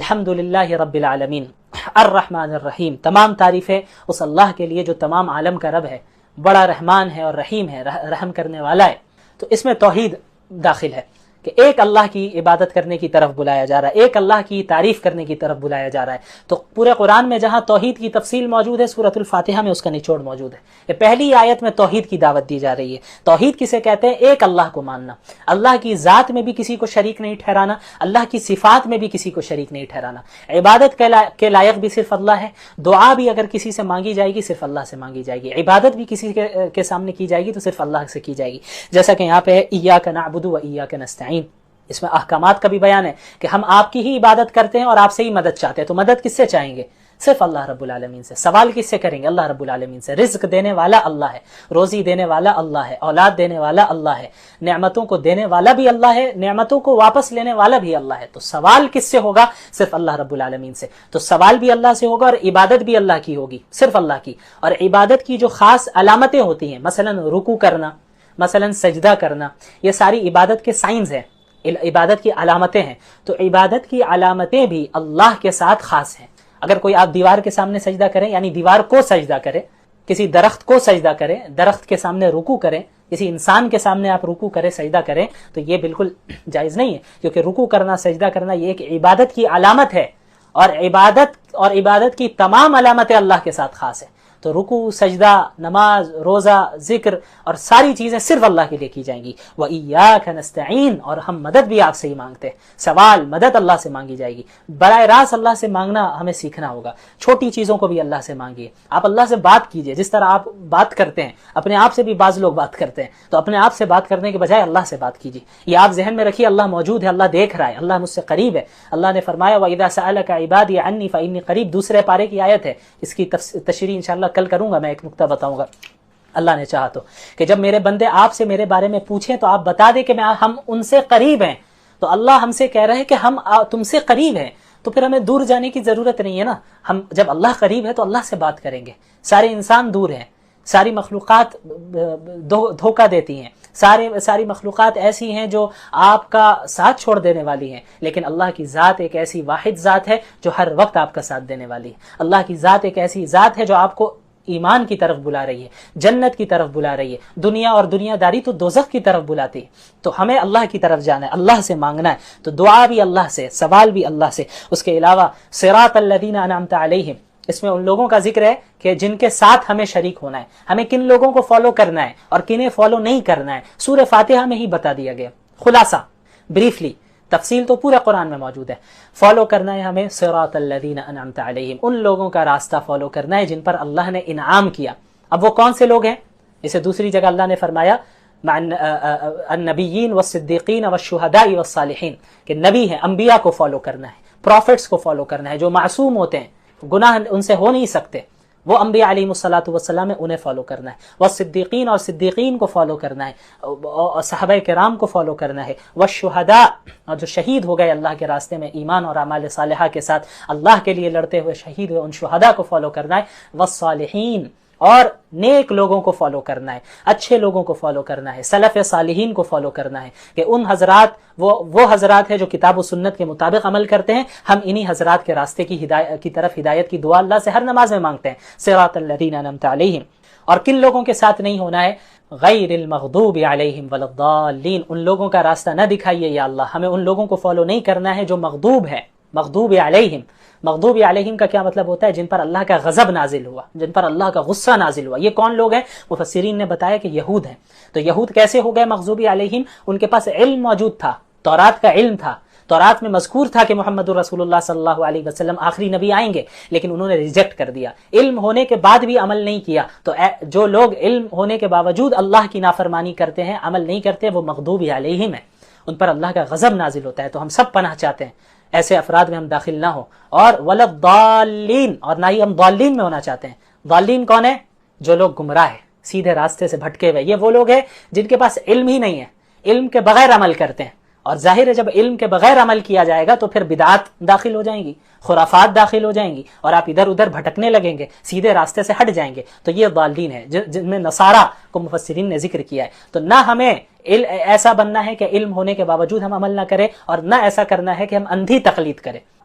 الحمدللہ رب العالمین الرحمن الرحیم، تمام تعریفیں اس اللہ کے لیے جو تمام عالم کا رب ہے، بڑا رحمان ہے اور رحیم ہے، رحم کرنے والا ہے۔ تو اس میں توحید داخل ہے کہ ایک اللہ کی عبادت کرنے کی طرف بلایا جا رہا ہے، ایک اللہ کی تعریف کرنے کی طرف بلایا جا رہا ہے۔ تو پورے قرآن میں جہاں توحید کی تفصیل موجود ہے، سورۃ الفاتحہ میں اس کا نچوڑ موجود ہے۔ یہ پہلی آیت میں توحید کی دعوت دی جا رہی ہے۔ توحید کسے کہتے ہیں؟ ایک اللہ کو ماننا، اللہ کی ذات میں بھی کسی کو شریک نہیں ٹھہرانا، اللہ کی صفات میں بھی کسی کو شریک نہیں ٹھہرانا۔ عبادت کے لائق بھی صرف اللہ ہے، دعا بھی اگر کسی سے مانگی جائے گی صرف اللہ سے مانگی جائے گی، عبادت بھی کسی کے سامنے کی جائے گی تو صرف اللہ سے کی جائے گی۔ جیسا کہ یہاں پہ ہے ایاک نعبد و ایاک نستعین، اس میں احکامات کا بھی بیان ہے کہ ہم آپ کی ہی عبادت کرتے ہیں اور آپ سے ہی مدد چاہتے ہیں۔ تو مدد کس سے چاہیں گے؟ صرف اللہ رب العالمین سے۔ سوال کس سے کریں گے؟ اللہ رب العالمین سے۔ رزق دینے والا اللہ ہے، روزی دینے والا اللہ ہے، اولاد دینے والا اللہ ہے، نعمتوں کو دینے والا بھی اللہ ہے، نعمتوں کو واپس لینے والا بھی اللہ ہے۔ تو سوال کس سے ہوگا؟ صرف اللہ رب العالمین سے۔ تو سوال بھی اللہ سے ہوگا اور عبادت بھی اللہ کی ہوگی، صرف اللہ کی۔ اور عبادت کی جو خاص علامتیں ہوتی ہیں، مثلا رکوع کرنا، مثلا سجدہ کرنا، یہ ساری عبادت کے سائنز ہیں، عبادت کی علامتیں ہیں۔ تو عبادت کی علامتیں بھی اللہ کے ساتھ خاص ہیں۔ اگر کوئی آپ دیوار کے سامنے سجدہ کریں، یعنی دیوار کو سجدہ کریں، کسی درخت کو سجدہ کریں، درخت کے سامنے رکوع کریں، کسی انسان کے سامنے آپ رکوع کریں، سجدہ کریں، تو یہ بالکل جائز نہیں ہے، کیونکہ رکوع کرنا، سجدہ کرنا یہ ایک عبادت کی علامت ہے، اور عبادت کی تمام علامتیں اللہ کے ساتھ خاص ہیں۔ تو رکوع، سجدہ، نماز، روزہ، ذکر اور ساری چیزیں صرف اللہ کے لیے کی جائیں گی۔ وَإِيَّاكَ نَسْتَعِينُ، اور ہم مدد بھی آپ سے ہی مانگتے ہیں۔ سوال، مدد اللہ سے مانگی جائے گی۔ براہ راست اللہ سے مانگنا ہمیں سیکھنا ہوگا۔ چھوٹی چیزوں کو بھی اللہ سے مانگیے۔ آپ اللہ سے بات کیجئے، جس طرح آپ بات کرتے ہیں، اپنے آپ سے بھی بعض لوگ بات کرتے ہیں، تو اپنے آپ سے بات کرنے کے بجائے اللہ سے بات کیجئے۔ یہ آپ ذہن میں رکھیے، اللہ موجود ہے، اللہ دیکھ رہا ہے، اللہ مجھ سے قریب ہے۔ اللہ نے فرمایا وَإِذَا سَأَلَكَ عِبَادِي عَنِّي فَإِنِّي قَرِيب، دوسرے پارے کی آیت ہے، اس کی تشریح انشاءاللہ کل کروں گا، میں ایک نقطہ بتاؤں گا اللہ نے چاہا تو، کہ جب میرے بندے آپ سے میرے بارے میں پوچھیں تو آپ بتا دیں کہ ہم ان سے قریب ہیں۔ تو اللہ ہم سے کہہ رہے ہیں کہ ہم تم سے قریب ہیں، تو پھر ہمیں دور جانے کی ضرورت نہیں ہے نا۔ ہم جب اللہ قریب ہے تو اللہ سے بات کریں گے۔ سارے انسان دور ہیں، ساری مخلوقات دھوکہ دیتی ہیں، ساری مخلوقات ایسی ہیں جو آپ کا ساتھ چھوڑ دینے والی ہیں، لیکن اللہ کی ذات ایک ایسی واحد ذات ہے جو ہر وقت آپ کا ساتھ دینے والی ہے۔ اللہ کی ذات ایک ایسی ذات ہے جو آپ کو ایمان کی طرف بلا رہی ہے، جنت کی طرف بلا رہی ہے۔ دنیا اور دنیا داری تو دوزخ کی طرف بلاتی ہے۔ تو ہمیں اللہ کی طرف جانا ہے، اللہ سے مانگنا ہے۔ تو دعا بھی اللہ سے، سوال بھی اللہ سے۔ اس کے علاوہ صراط الذین انعمت علیہم، اس میں ان لوگوں کا ذکر ہے کہ جن کے ساتھ ہمیں شریک ہونا ہے، ہمیں کن لوگوں کو فالو کرنا ہے اور کنہیں فالو نہیں کرنا ہے، سورہ فاتحہ میں ہی بتا دیا گیا۔ خلاصہ، بریفلی، تفصیل تو پورے قرآن میں موجود ہے۔ فالو کرنا ہے ہمیں صراط الذین انعمت علیہم، ان لوگوں کا راستہ فالو کرنا ہے جن پر اللہ نے انعام کیا۔ اب وہ کون سے لوگ ہیں؟ اسے دوسری جگہ اللہ نے فرمایا النبیین والصدیقین والشہداء والصالحین، کہ نبی ہیں، انبیاء کو فالو کرنا ہے، پروفٹس کو فالو کرنا ہے، جو معصوم ہوتے ہیں، گناہ ان سے ہو نہیں سکتے، وہ انبیاء علیہ الصلاۃ والسلام ہے، انہیں فالو کرنا ہے۔ والصدیقین، اور صدیقین کو فالو کرنا ہے، اور صحابہ کرام کو فالو کرنا ہے۔ والشہداء، اور جو شہید ہو گئے اللہ کے راستے میں ایمان اور اعمال صالحہ کے ساتھ اللہ کے لیے لڑتے ہوئے شہید ہوئے، ان شہداء کو فالو کرنا ہے۔ والصالحین، اور نیک لوگوں کو فالو کرنا ہے، اچھے لوگوں کو فالو کرنا ہے، سلف صالحین کو فالو کرنا ہے، کہ ان حضرات وہ حضرات ہیں جو کتاب و سنت کے مطابق عمل کرتے ہیں۔ ہم انہی حضرات کے راستے کی طرف ہدایت کی دعا اللہ سے ہر نماز میں مانگتے ہیں، صراط الذین انعمت علیہم۔ اور کن لوگوں کے ساتھ نہیں ہونا ہے؟ غیر المغضوب علیہم ولا الضالین، ان لوگوں کا راستہ نہ دکھائیے یا اللہ، ہمیں ان لوگوں کو فالو نہیں کرنا ہے جو مغضوب ہے، مغضوب علیہم۔ مغضوب علیہم کا کیا مطلب ہوتا ہے؟ جن پر اللہ کا غضب نازل ہوا، جن پر اللہ کا غصہ نازل ہوا۔ یہ کون لوگ ہیں؟ مفسرین نے بتایا کہ یہود ہیں۔ تو یہود کیسے ہو گئے مغضوب علیہم؟ ان کے پاس علم موجود تھا، تورات کا علم تھا، تورات میں مذکور تھا کہ محمد رسول اللہ صلی اللہ علیہ وسلم آخری نبی آئیں گے، لیکن انہوں نے ریجیکٹ کر دیا، علم ہونے کے بعد بھی عمل نہیں کیا۔ تو جو لوگ علم ہونے کے باوجود اللہ کی نافرمانی کرتے ہیں، عمل نہیں کرتے، وہ مغضوب علیہم ہیں، ان پر اللہ کا غضب نازل ہوتا ہے۔ تو ہم سب پناہ چاہتے ہیں ایسے افراد میں ہم داخل نہ ہو، اور ولا الضالین، اور نہ ہی ہم ضالین میں ہونا چاہتے ہیں۔ ضالین کون ہے؟ جو لوگ گمراہ ہیں، سیدھے راستے سے بھٹکے ہوئے، یہ وہ لوگ ہیں جن کے پاس علم ہی نہیں ہے، علم کے بغیر عمل کرتے ہیں۔ اور ظاہر ہے جب علم کے بغیر عمل کیا جائے گا تو پھر بدعات داخل ہو جائیں گی، خرافات داخل ہو جائیں گی، اور آپ ادھر ادھر بھٹکنے لگیں گے، سیدھے راستے سے ہٹ جائیں گے۔ تو یہ ضالین ہے جن میں نصارہ کو مفسرین نے ذکر کیا ہے۔ تو نہ ہمیں ایسا بننا ہے کہ علم ہونے کے باوجود ہم عمل نہ کریں، اور نہ ایسا کرنا ہے کہ ہم اندھی تقلید کریں۔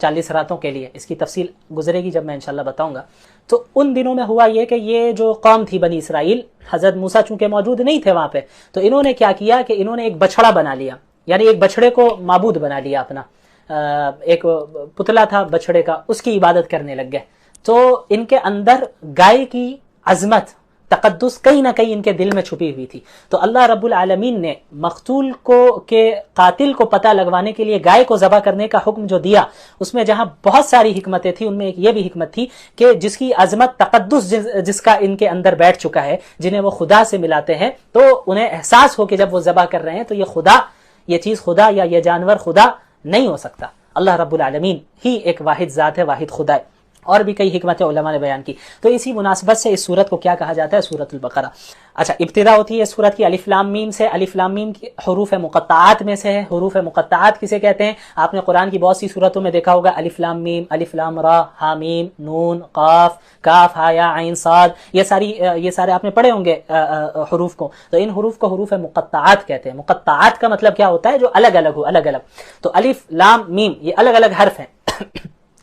40 راتوں کے لیے، اس کی تفصیل گزرے گی جب میں انشاءاللہ بتاؤں گا. تو ان دنوں میں ہوا یہ کہ یہ جو قوم تھی بنی اسرائیل، حضرت موسیٰ چونکہ موجود نہیں تھے وہاں پہ، تو انہوں نے کیا کیا کہ انہوں نے ایک بچھڑا بنا لیا، یعنی ایک بچھڑے کو معبود بنا لیا اپنا، ایک پتلا تھا بچھڑے کا، اس کی عبادت کرنے لگ گئے. تو ان کے اندر گائے کی عظمت، تقدس کہیں نہ کہیں ان کے دل میں چھپی ہوئی تھی. تو اللہ رب العالمین نے مقتول کو کے قاتل کو پتہ لگوانے کے لیے گائے کو ذبح کرنے کا حکم جو دیا، اس میں جہاں بہت ساری حکمتیں تھیں، ان میں ایک یہ بھی حکمت تھی کہ جس کی عظمت، تقدس جس کا ان کے اندر بیٹھ چکا ہے، جنہیں وہ خدا سے ملاتے ہیں، تو انہیں احساس ہو کہ جب وہ ذبح کر رہے ہیں تو یہ خدا، یہ چیز خدا یا یہ جانور خدا نہیں ہو سکتا. اللہ رب العالمین ہی ایک واحد ذات ہے، واحد خدا ہے. اور بھی کئی حکمتیں علماء نے بیان کی. تو اسی مناسبت سے اس سورت کو کیا کہا جاتا ہے؟ سورۃ البقرہ. اچھا، ابتدا ہوتی ہے سورت کی الف لام میم سے. الف لام میم کی حروف مقطعات میں سے ہے. حروف مقطعات کسے کہتے ہیں؟ آپ نے قرآن کی بہت سی سورتوں میں دیکھا ہوگا، الف لام میم، الف لام را، ہا میم، نون، قاف، کاف، ہا یا عین صاد، یہ سارے آپ نے پڑھے ہوں گے حروف کو. تو ان حروف کو حروف مقطعات کہتے ہیں. مقطعات کا مطلب کیا ہوتا ہے؟ جو الگ الگ ہو، الگ الگ. تو الف لام میم یہ الگ الگ حرف ہیں.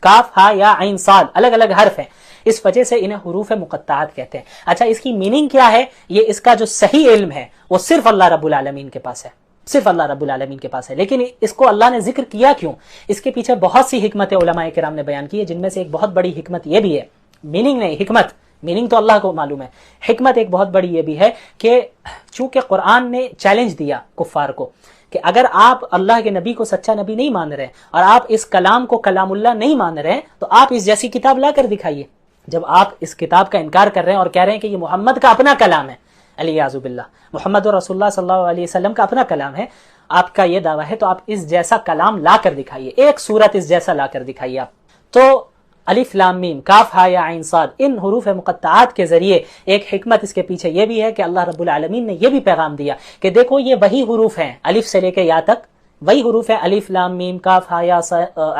کاف، ہا یا عین صاد الگ الگ حرف ہیں، اس وجہ سے انہیں حروف مقطعات کہتے ہیں. اچھا، اس کی میننگ کیا ہے؟ یہ اس کا جو صحیح علم ہے وہ صرف اللہ رب العالمین کے پاس ہے، صرف اللہ رب العالمین کے پاس ہے. لیکن اس کو اللہ نے ذکر کیا کیوں؟ اس کے پیچھے بہت سی حکمتیں علماء کرام نے بیان کی ہے، جن میں سے ایک بہت بڑی حکمت یہ بھی ہے، میننگ نہیں، حکمت. میننگ تو اللہ کو معلوم ہے، حکمت ایک بہت بڑی یہ بھی ہے کہ چونکہ قرآن نے چیلنج دیا کفار کو کہ اگر آپ اللہ کے نبی کو سچا نبی نہیں مان رہے اور آپ اس کلام کو کلام اللہ نہیں مان رہے تو آپ اس جیسی کتاب لا کر دکھائیے. جب آپ اس کتاب کا انکار کر رہے ہیں اور کہہ رہے ہیں کہ یہ محمد کا اپنا کلام ہے، علیہ باللہ، محمد رسول اللہ صلی اللہ علیہ وسلم کا اپنا کلام ہے، آپ کا یہ دعویٰ ہے، تو آپ اس جیسا کلام لا کر دکھائیے، ایک سورت اس جیسا لا کر دکھائیے آپ. تو الف لام میم، کاف، ہا یا عین صاد، ان حروف مقطعات کے ذریعے ایک حکمت اس کے پیچھے یہ بھی ہے کہ اللہ رب العالمین نے یہ بھی پیغام دیا کہ دیکھو یہ وہی حروف ہیں، الف سے لے کے یا تک وہی حروف ہیں، الف لام میم، کاف، ہا یا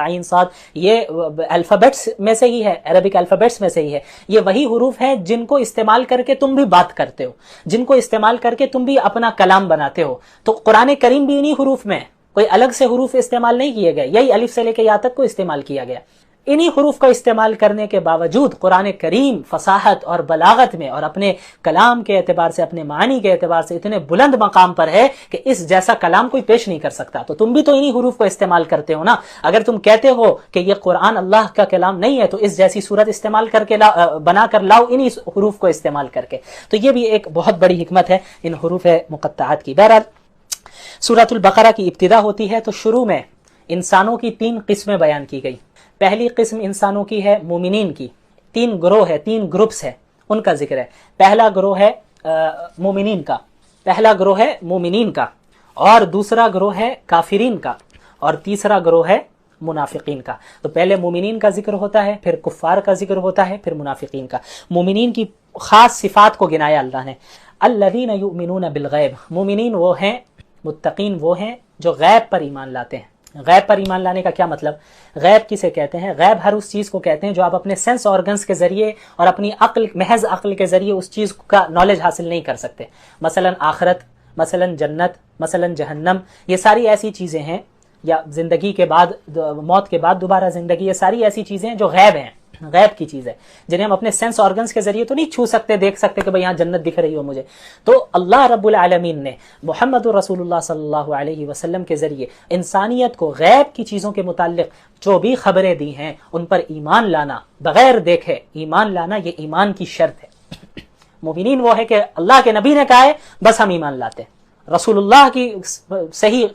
عین صاد، یہ الفابیٹس میں سے ہی ہے، عربک الفابیٹس میں سے ہی ہے. یہ وہی حروف ہیں جن کو استعمال کر کے تم بھی بات کرتے ہو، جن کو استعمال کر کے تم بھی اپنا کلام بناتے ہو. تو قرآن کریم بھی انہی حروف میں، کوئی الگ سے حروف استعمال نہیں کیے گئے، یہی الف سے لے کے یا تک کو استعمال کیا گیا. انہی حروف کا استعمال کرنے کے باوجود قرآن کریم فصاحت اور بلاغت میں اور اپنے کلام کے اعتبار سے، اپنے معنی کے اعتبار سے اتنے بلند مقام پر ہے کہ اس جیسا کلام کوئی پیش نہیں کر سکتا. تو تم بھی تو انہی حروف کو استعمال کرتے ہو نا. اگر تم کہتے ہو کہ یہ قرآن اللہ کا کلام نہیں ہے تو اس جیسی صورت استعمال کر کے بنا کر لاؤ انہی حروف کو استعمال کر کے. تو یہ بھی ایک بہت بڑی حکمت ہے ان حروف مقطعات کی. بہرحال سورۃ البقرہ کی ابتدا ہوتی ہے تو شروع میں انسانوں کی 3 قسمیں بیان کی گئی. پہلی قسم انسانوں کی ہے مومنین کی. 3 گروہ ہے، 3 گروپس ہے، ان کا ذکر ہے. پہلا گروہ ہے مومنین کا، پہلا گروہ ہے مومنین کا، اور دوسرا گروہ ہے کافرین کا، اور تیسرا گروہ ہے منافقین کا. تو پہلے مومنین کا ذکر ہوتا ہے، پھر کفار کا ذکر ہوتا ہے، پھر منافقین کا. مومنین کی خاص صفات کو گنایا اللہ نے. الذین یؤمنون بالغیب، مومنین وہ ہیں، متقین وہ ہیں جو غیب پر ایمان لاتے ہیں. غیب پر ایمان لانے کا کیا مطلب؟ غیب کسے کہتے ہیں؟ غیب ہر اس چیز کو کہتے ہیں جو آپ اپنے سینس آرگنز کے ذریعے اور اپنی عقل، محض عقل کے ذریعے اس چیز کا نالج حاصل نہیں کر سکتے. مثلا آخرت، مثلا جنت، مثلا جہنم، یہ ساری ایسی چیزیں ہیں، یا زندگی کے بعد، موت کے بعد دوبارہ زندگی، یہ ساری ایسی چیزیں ہیں جو غیب ہیں، غیب کی چیز ہے، جنہیں ہم اپنے سینس آرگنز کے ذریعے تو نہیں چھو سکتے، دیکھ سکتے کہ بھئی یہاں جنت دکھ رہی ہو مجھے. تو اللہ رب العالمین نے محمد رسول اللہ صلی اللہ علیہ وسلم کے ذریعے انسانیت کو غیب کی چیزوں کے متعلق جو بھی خبریں دی ہیں ان پر ایمان لانا، بغیر دیکھے ایمان لانا، یہ ایمان کی شرط ہے. مومنین وہ ہے کہ اللہ کے نبی نے کہا ہے بس ہم ایمان لاتے ہیں. رسول اللہ کی صحیح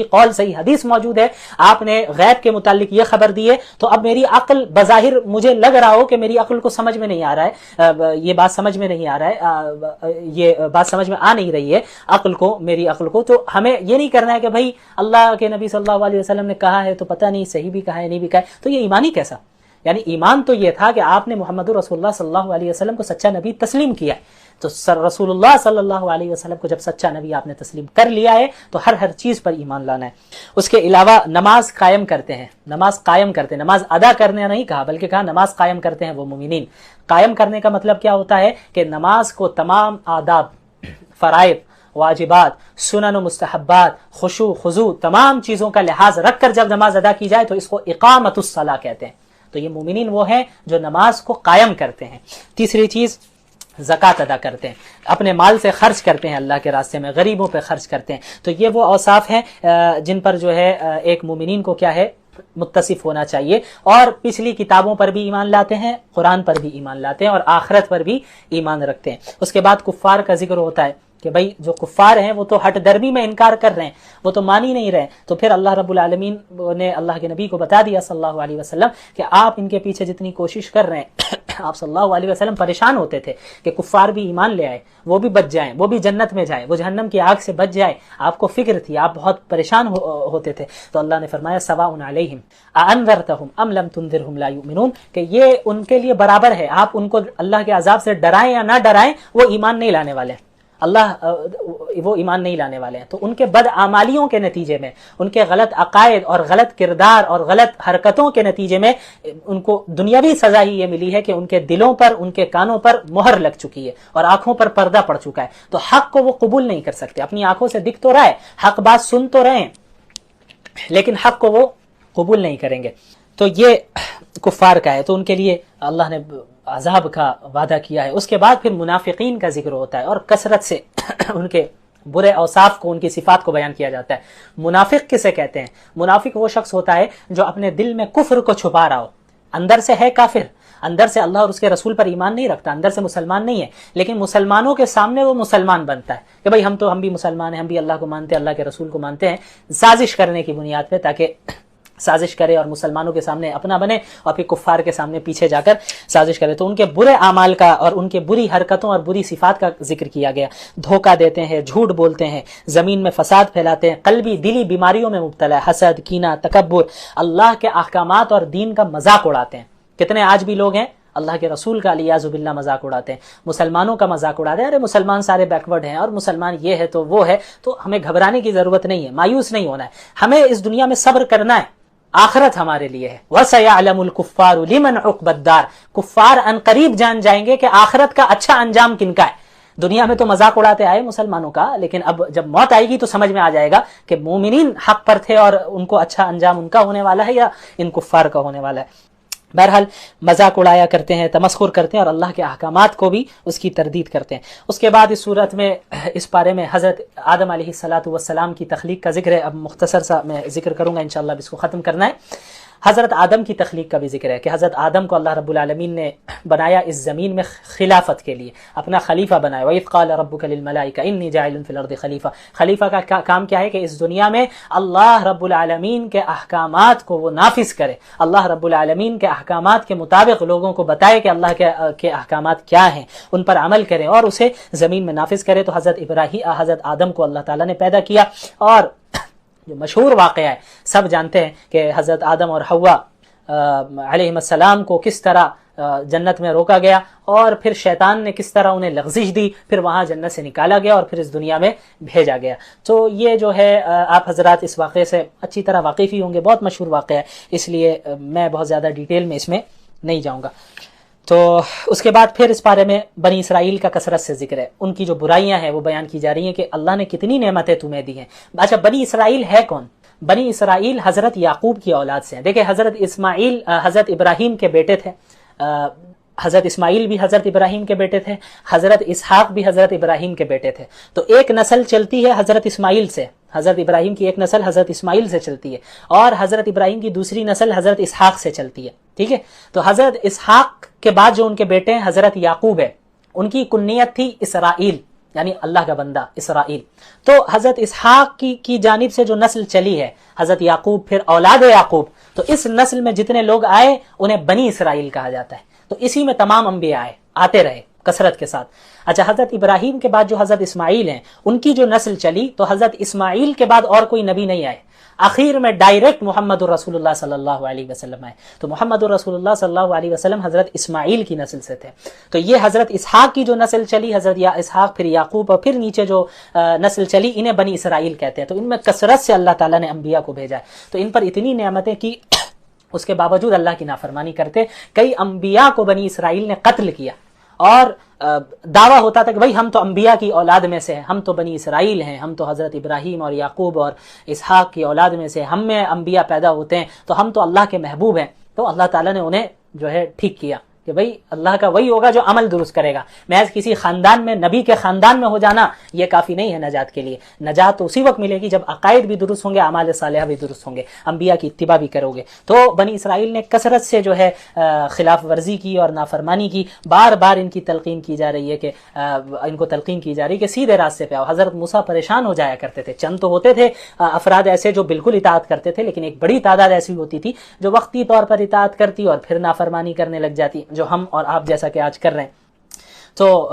قول، صحیح حدیث موجود ہے، آپ نے غیب کے متعلق یہ خبر دی ہے، تو اب میری عقل بظاہر مجھے لگ رہا ہو کہ میری عقل کو سمجھ میں نہیں آ رہا ہے، یہ بات سمجھ میں نہیں آ رہا ہے، یہ بات سمجھ میں آ نہیں رہی ہے عقل کو، میری عقل کو. تو ہمیں یہ نہیں کرنا ہے کہ بھائی اللہ کے نبی صلی اللہ علیہ وسلم نے کہا ہے تو پتہ نہیں صحیح بھی کہا ہے نہیں بھی کہا ہے. تو یہ ایمان ہی کیسا؟ یعنی ایمان تو یہ تھا کہ آپ نے محمد رسول اللہ صلی اللہ علیہ وسلم کو سچا نبی تسلیم کیا ہے. تو رسول اللہ صلی اللہ علیہ وسلم کو جب سچا نبی آپ نے تسلیم کر لیا ہے تو ہر چیز پر ایمان لانا ہے. اس کے علاوہ نماز قائم کرتے ہیں، نماز قائم کرتے ہیں، نماز ادا کرنے نہیں کہا بلکہ کہا نماز قائم کرتے ہیں وہ مومنین. قائم کرنے کا مطلب کیا ہوتا ہے کہ نماز کو تمام آداب، فرائض، واجبات, سنن و مستحبات, خشوع خضوع, تمام چیزوں کا لحاظ رکھ کر جب نماز ادا کی جائے تو اس کو اقامت الصلاح کہتے ہیں. تو یہ مومنین وہ ہیں جو نماز کو قائم کرتے ہیں. تیسری چیز زکوٰۃ ادا کرتے ہیں, اپنے مال سے خرچ کرتے ہیں اللہ کے راستے میں, غریبوں پہ خرچ کرتے ہیں. تو یہ وہ اوصاف ہیں جن پر جو ہے ایک مومنین کو کیا ہے متصف ہونا چاہیے, اور پچھلی کتابوں پر بھی ایمان لاتے ہیں, قرآن پر بھی ایمان لاتے ہیں, اور آخرت پر بھی ایمان رکھتے ہیں. اس کے بعد کفار کا ذکر ہوتا ہے کہ بھائی جو کفار ہیں وہ تو ہٹ درمی میں انکار کر رہے ہیں, وہ تو مان ہی نہیں رہے. تو پھر اللہ رب العالمین نے اللہ کے نبی کو بتا دیا صلی اللہ علیہ وسلم کہ آپ ان کے پیچھے جتنی کوشش کر رہے ہیں, آپ صلی اللہ علیہ وسلم پریشان ہوتے تھے کہ کفار بھی ایمان لے آئے, وہ بھی بچ جائیں, وہ بھی جنت میں جائیں, وہ جہنم کی آگ سے بچ جائے. آپ کو فکر تھی, آپ بہت پریشان ہوتے تھے. تو اللہ نے فرمایا سواء علیہم اانذرتہم ام لم تنذرہم لا یؤمنون, کہ یہ ان کے لیے برابر ہے, آپ ان کو اللہ کے عذاب سے ڈرائیں یا نہ ڈرائیں, وہ ایمان نہیں لانے والے ہیں. وہ ایمان نہیں لانے والے ہیں. تو ان کے بدعمالیوں کے نتیجے میں, ان کے غلط عقائد اور غلط کردار اور غلط حرکتوں کے نتیجے میں ان کو دنیاوی سزا ہی یہ ملی ہے کہ ان کے دلوں پر, ان کے کانوں پر مہر لگ چکی ہے اور آنکھوں پر پردہ پڑ چکا ہے. تو حق کو وہ قبول نہیں کر سکتے. اپنی آنکھوں سے دکھ تو رہا ہے, حق بات سن تو رہے ہیں, لیکن حق کو وہ قبول نہیں کریں گے. تو یہ کفار کا ہے. تو ان کے لیے اللہ نے عذاب کا وعدہ کیا ہے. اس کے بعد پھر منافقین کا ذکر ہوتا ہے, اور کثرت سے ان کے برے اوصاف کو, ان کی صفات کو بیان کیا جاتا ہے. منافق کسے کہتے ہیں؟ منافق وہ شخص ہوتا ہے جو اپنے دل میں کفر کو چھپا رہا ہو, اندر سے ہے کافر, اندر سے اللہ اور اس کے رسول پر ایمان نہیں رکھتا, اندر سے مسلمان نہیں ہے, لیکن مسلمانوں کے سامنے وہ مسلمان بنتا ہے کہ بھائی ہم بھی مسلمان ہیں, ہم بھی اللہ کو مانتے ہیں, اللہ کے رسول کو مانتے ہیں, سازش کرنے کی بنیاد پہ, تاکہ سازش کرے اور مسلمانوں کے سامنے اپنا بنے اور پھر کفار کے سامنے پیچھے جا کر سازش کرے. تو ان کے برے اعمال کا اور ان کے بری حرکتوں اور بری صفات کا ذکر کیا گیا. دھوکہ دیتے ہیں, جھوٹ بولتے ہیں, زمین میں فساد پھیلاتے ہیں, قلبی دلی بیماریوں میں مبتلا ہے, حسد, کینہ, تکبر, اللہ کے احکامات اور دین کا مذاق اڑاتے ہیں. کتنے آج بھی لوگ ہیں اللہ کے رسول کا علیاذ باللہ مذاق اڑاتے ہیں, مسلمانوں کا مذاق اڑاتے ہیں. ارے مسلمان سارے بیکورڈ ہیں, اور مسلمان یہ ہے تو وہ ہے. تو ہمیں گھبرانے کی ضرورت نہیں ہے, مایوس نہیں ہونا ہے. ہمیں اس دنیا میں صبر کرنا ہے, آخرت ہمارے لیے ہے. وَسَيَعْلَمُ الْكُفَّارُ لِمَنْ عُقْبَى الدَّارِ, کفار ان قریب جان جائیں گے کہ آخرت کا اچھا انجام کن کا ہے. دنیا میں تو مذاق اڑاتے آئے مسلمانوں کا, لیکن اب جب موت آئے گی تو سمجھ میں آ جائے گا کہ مومنین حق پر تھے اور ان کو اچھا انجام ان کا ہونے والا ہے یا ان کفار کا ہونے والا ہے. بہرحال مذاق اڑایا کرتے ہیں, تمسخر کرتے ہیں, اور اللہ کے احکامات کو بھی اس کی تردید کرتے ہیں. اس کے بعد اس صورت میں, اس پارے میں حضرت آدم علیہ السلام کی تخلیق کا ذکر ہے. اب مختصر سا میں ذکر کروں گا انشاءاللہ, اب اس کو ختم کرنا ہے. حضرت آدم کی تخلیق کا بھی ذکر ہے کہ حضرت آدم کو اللہ رب العالمین نے بنایا اس زمین میں خلافت کے لیے, اپنا خلیفہ بنایا. وَإِذْ قَالَ رَبُّكَ لِلْمَلَائِكَةِ إِنِّي جَاعِلٌ فِي الْأَرْضِ خلیفہ. خلیفہ کا کام کیا ہے کہ اس دنیا میں اللہ رب العالمین کے احکامات کو وہ نافذ کرے, اللہ رب العالمین کے احکامات کے مطابق لوگوں کو بتائے کہ اللہ کے احکامات کیا ہیں, ان پر عمل کرے اور اسے زمین میں نافذ کرے. تو حضرت آدم کو اللہ تعالیٰ نے پیدا کیا, اور جو مشہور واقعہ ہے سب جانتے ہیں کہ حضرت آدم اور حوا علیہ السلام کو کس طرح جنت میں روکا گیا, اور پھر شیطان نے کس طرح انہیں لغزش دی, پھر وہاں جنت سے نکالا گیا اور پھر اس دنیا میں بھیجا گیا. تو یہ جو ہے آپ حضرات اس واقعے سے اچھی طرح واقف ہی ہوں گے, بہت مشہور واقعہ ہے, اس لیے میں بہت زیادہ ڈیٹیل میں اس میں نہیں جاؤں گا. تو اس کے بعد پھر اس بارے میں بنی اسرائیل کا کثرت سے ذکر ہے, ان کی جو برائیاں ہیں وہ بیان کی جا رہی ہیں کہ اللہ نے کتنی نعمتیں تمہیں دی ہیں. اچھا, بنی اسرائیل ہے کون؟ بنی اسرائیل حضرت یعقوب کی اولاد سے ہیں. دیکھیں حضرت ابراہیم کے بیٹے تھے, حضرت اسماعیل بھی حضرت ابراہیم کے بیٹے تھے, حضرت اسحاق بھی حضرت ابراہیم کے بیٹے تھے. تو ایک نسل چلتی ہے حضرت اسماعیل سے, حضرت ابراہیم کی ایک نسل حضرت اسماعیل سے چلتی ہے, اور حضرت ابراہیم کی دوسری نسل حضرت اسحاق سے چلتی ہے. ٹھیک ہے, تو حضرت اسحاق کے بعد جو ان کے بیٹے ہیں حضرت یعقوب ہے, ان کی کنیت تھی اسرائیل, یعنی اللہ کا بندہ اسرائیل. تو حضرت اسحاق کی جانب سے جو نسل چلی ہے حضرت یعقوب, پھر اولاد یعقوب, تو اس نسل میں جتنے لوگ آئے انہیں بنی اسرائیل کہا جاتا ہے. تو اسی میں تمام انبیاء آتے رہے کثرت کے ساتھ. اچھا, حضرت ابراہیم کے بعد جو حضرت اسماعیل ہیں ان کی جو نسل چلی, تو حضرت اسماعیل کے بعد اور کوئی نبی نہیں آئے, آخر میں ڈائریکٹ محمد الرسول اللہ صلی اللہ علیہ وسلم آئے. تو محمد الرسول اللہ صلی اللہ علیہ وسلم حضرت اسماعیل کی نسل سے تھے. تو یہ حضرت اسحاق کی جو نسل چلی, حضرت اسحاق, پھر یعقوب, اور پھر نیچے جو نسل چلی, انہیں بنی اسرائیل کہتے ہیں. تو ان میں کثرت سے اللہ تعالیٰ نے انبیاء کو بھیجا ہے. تو ان پر اتنی نعمتیں کی, اس کے باوجود اللہ کی نافرمانی کرتے. کئی انبیاء کو بنی اسرائیل نے قتل کیا, اور دعویٰ ہوتا تھا کہ بھائی ہم تو انبیاء کی اولاد میں سے ہیں، ہم تو بنی اسرائیل ہیں، ہم تو حضرت ابراہیم اور یعقوب اور اسحاق کی اولاد میں سے، ہم میں انبیاء پیدا ہوتے ہیں، تو ہم تو اللہ کے محبوب ہیں۔ تو اللہ تعالیٰ نے انہیں جو ہے ٹھیک کیا کہ بھئی اللہ کا وہی ہوگا جو عمل درست کرے گا، محض کسی خاندان میں، نبی کے خاندان میں ہو جانا یہ کافی نہیں ہے نجات کے لیے۔ نجات تو اسی وقت ملے گی جب عقائد بھی درست ہوں گے، اعمال صالحہ بھی درست ہوں گے، انبیاء کی اتباع بھی کرو گے۔ تو بنی اسرائیل نے کثرت سے جو ہے خلاف ورزی کی اور نافرمانی کی، بار بار ان کی تلقین کی جا رہی ہے کہ ان کو تلقین کی جا رہی ہے کہ سیدھے راستے پہ آؤ۔ حضرت موسیٰ پریشان ہو جایا کرتے تھے، چند تو ہوتے تھے افراد ایسے جو بالکل اطاعت کرتے تھے، لیکن ایک بڑی تعداد ایسی ہوتی تھی جو وقتی طور پر اطاعت کرتی اور پھر نافرمانی کرنے لگ جاتی، جو ہم اور آپ جیسا کہ آج کر رہے ہیں۔ تو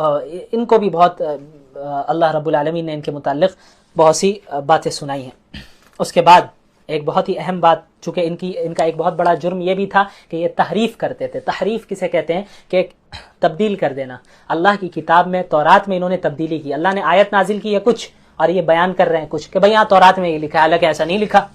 ان کو بھی بہت اللہ رب العالمین نے ان کے متعلق بہت سی باتیں سنائی ہیں۔ اس کے بعد ایک بہت ہی اہم بات، چونکہ ان کا ایک بہت بڑا جرم یہ بھی تھا کہ یہ تحریف کرتے تھے۔ تحریف کسے کہتے ہیں؟ کہ تبدیل کر دینا۔ اللہ کی کتاب میں، تورات میں انہوں نے تبدیلی کی، اللہ نے آیت نازل کی ہے کچھ اور یہ بیان کر رہے ہیں کچھ کہ بھئی یہاں تورات میں یہ لکھا ہے، حالانکہ ایسا نہیں لکھا۔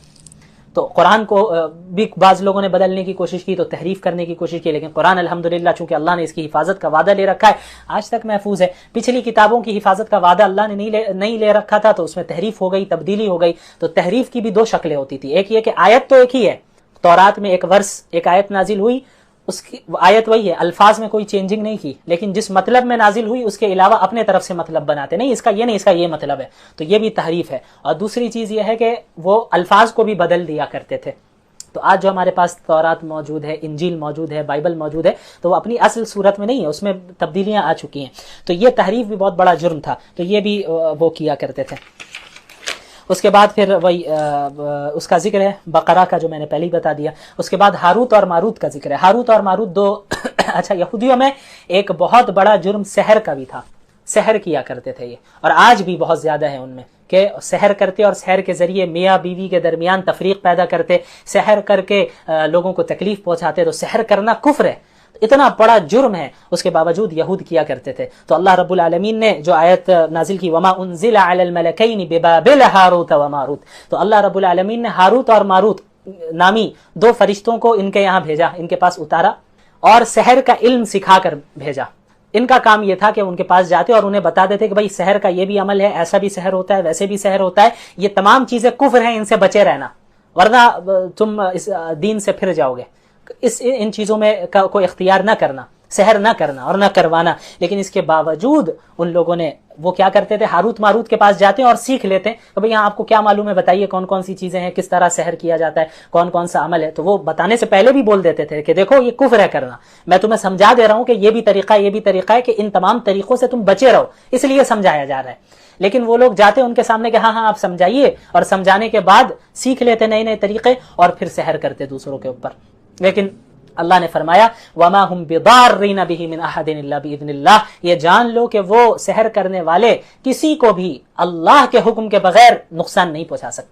تو قرآن کو بھی بعض لوگوں نے بدلنے کی کوشش کی، تو تحریف کرنے کی کوشش کی، لیکن قرآن الحمدللہ چونکہ اللہ نے اس کی حفاظت کا وعدہ لے رکھا ہے، آج تک محفوظ ہے۔ پچھلی کتابوں کی حفاظت کا وعدہ اللہ نے نہیں لے رکھا تھا، تو اس میں تحریف ہو گئی، تبدیلی ہو گئی۔ تو تحریف کی بھی دو شکلیں ہوتی تھی، ایک یہ کہ آیت تو ایک ہی ہے، تورات میں ایک ورس، ایک آیت نازل ہوئی، اس کی آیت وہی ہے، الفاظ میں کوئی چینجنگ نہیں کی، لیکن جس مطلب میں نازل ہوئی اس کے علاوہ اپنے طرف سے مطلب بناتے، نہیں اس کا یہ نہیں، اس کا یہ مطلب ہے، تو یہ بھی تحریف ہے۔ اور دوسری چیز یہ ہے کہ وہ الفاظ کو بھی بدل دیا کرتے تھے۔ تو آج جو ہمارے پاس تورات موجود ہے، انجیل موجود ہے، بائبل موجود ہے، تو وہ اپنی اصل صورت میں نہیں ہے، اس میں تبدیلیاں آ چکی ہیں۔ تو یہ تحریف بھی بہت بڑا جرم تھا، تو یہ بھی وہ کیا کرتے تھے۔ اس کے بعد پھر وہی اس کا ذکر ہے بقرہ کا، جو میں نے پہلے ہی بتا دیا۔ اس کے بعد ہاروت اور ماروت کا ذکر ہے۔ ہاروت اور ماروت دو اچھا، یہودیوں میں ایک بہت بڑا جرم سحر کا بھی تھا، سحر کیا کرتے تھے یہ، اور آج بھی بہت زیادہ ہے ان میں کہ سحر کرتے اور سحر کے ذریعے میاں بیوی کے درمیان تفریق پیدا کرتے، سحر کر کے لوگوں کو تکلیف پہنچاتے۔ تو سحر کرنا کفر ہے، اتنا بڑا جرم ہے، اس کے باوجود یہود کیا کرتے تھے۔ تو اللہ رب العالمین نے جو آیت نازل کی وما انزل علی الملکین ببابل ہاروت و ماروت، تو اللہ رب العالمین نے ہاروت اور ماروت نامی دو فرشتوں کو ان کے یہاں بھیجا، ان کے پاس اتارا اور سحر کا علم سکھا کر بھیجا۔ ان کا کام یہ تھا کہ ان کے پاس جاتے اور انہیں بتا دیتے کہ بھائی سحر کا یہ بھی عمل ہے، ایسا بھی سحر ہوتا ہے، ویسے بھی سحر ہوتا ہے، یہ تمام چیزیں کفر ہیں، ان سے بچے رہنا ورنہ تم اس دین سے پھر جاؤ گے، ان چیزوں میں کو اختیار نہ کرنا، سحر نہ کرنا اور نہ کروانا۔ لیکن اس کے باوجود ان لوگوں نے وہ کیا کرتے تھے، ہاروت ماروت کے پاس جاتے ہیں اور سیکھ لیتے ہیں کہ بھئی یہاں آپ کو کیا معلوم ہے، بتائیے کون کون سی چیزیں ہیں، کس طرح سحر کیا جاتا ہے، کون کون سا عمل ہے۔ تو وہ بتانے سے پہلے بھی بول دیتے تھے کہ دیکھو یہ کفر ہے کرنا، میں تمہیں سمجھا دے رہا ہوں کہ یہ بھی طریقہ ہے، یہ بھی طریقہ ہے، کہ ان تمام طریقوں سے تم بچے رہو، اس لیے سمجھایا جا رہا ہے۔ لیکن وہ لوگ جاتے ان کے سامنے کہ ہاں ہاں آپ سمجھائیے، اور سمجھانے کے بعد سیکھ لیتے نئے نئے طریقے اور پھر سحر کرتے دوسروں کے اوپر۔ لیکن اللہ نے فرمایا وَمَا هُمْ بِضَارِّينَ بِهِ مِنْ أَحَدٍ إِلَّا بِإِذْنِ اللَّهِ، یہ جان لو کہ وہ سحر کرنے والے کسی کو بھی اللہ کے حکم کے بغیر نقصان نہیں پہنچا سکتے۔